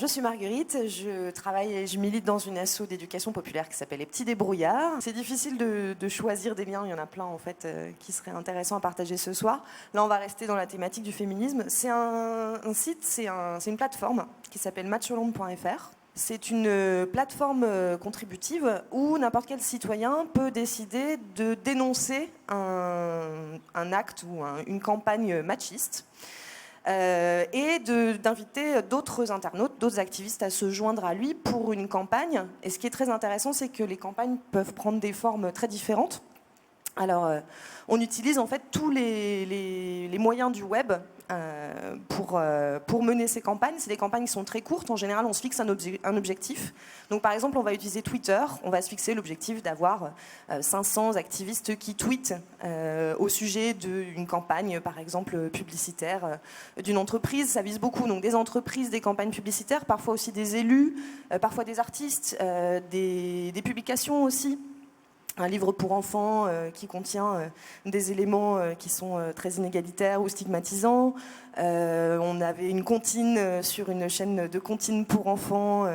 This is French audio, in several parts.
je suis Marguerite, je travaille et je milite dans une asso d'éducation populaire qui s'appelle Les Petits Débrouillards. C'est difficile de choisir des liens, il y en a plein en fait qui seraient intéressants à partager ce soir. Là, on va rester dans la thématique du féminisme. C'est un site, c'est une plateforme qui s'appelle matchhollande.fr. C'est une plateforme contributive où n'importe quel citoyen peut décider de dénoncer un acte ou une campagne machiste. Et d'inviter d'autres internautes, d'autres activistes à se joindre à lui pour une campagne. Et ce qui est très intéressant, c'est que les campagnes peuvent prendre des formes très différentes. Alors, on utilise en fait tous les moyens du web pour mener ces campagnes. C'est des campagnes qui sont très courtes. En général, on se fixe un objectif. Donc, par exemple, on va utiliser Twitter. On va se fixer l'objectif d'avoir 500 activistes qui tweetent au sujet d'une campagne, par exemple, publicitaire d'une entreprise. Ça vise beaucoup donc des entreprises, des campagnes publicitaires, parfois aussi des élus, parfois des artistes, des publications aussi. Un livre pour enfants qui contient des éléments qui sont très inégalitaires ou stigmatisants. On avait une comptine sur une chaîne de comptines pour enfants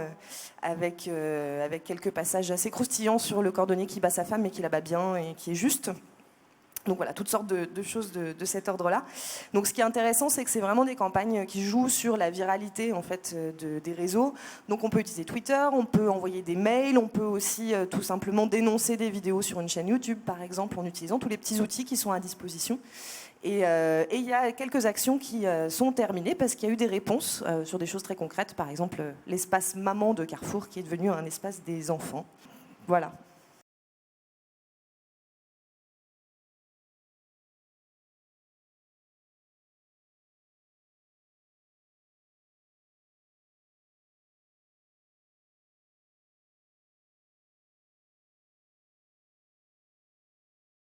avec quelques passages assez croustillants sur le cordonnier qui bat sa femme et qui la bat bien et qui est juste. Donc voilà, toutes sortes de choses de cet ordre-là. Donc ce qui est intéressant, c'est que c'est vraiment des campagnes qui jouent sur la viralité en fait, des réseaux. Donc on peut utiliser Twitter, on peut envoyer des mails, on peut aussi tout simplement dénoncer des vidéos sur une chaîne YouTube, par exemple, en utilisant tous les petits outils qui sont à disposition. Et il y a quelques actions qui sont terminées parce qu'il y a eu des réponses sur des choses très concrètes. Par exemple, l'espace maman de Carrefour qui est devenu un espace des enfants. Voilà.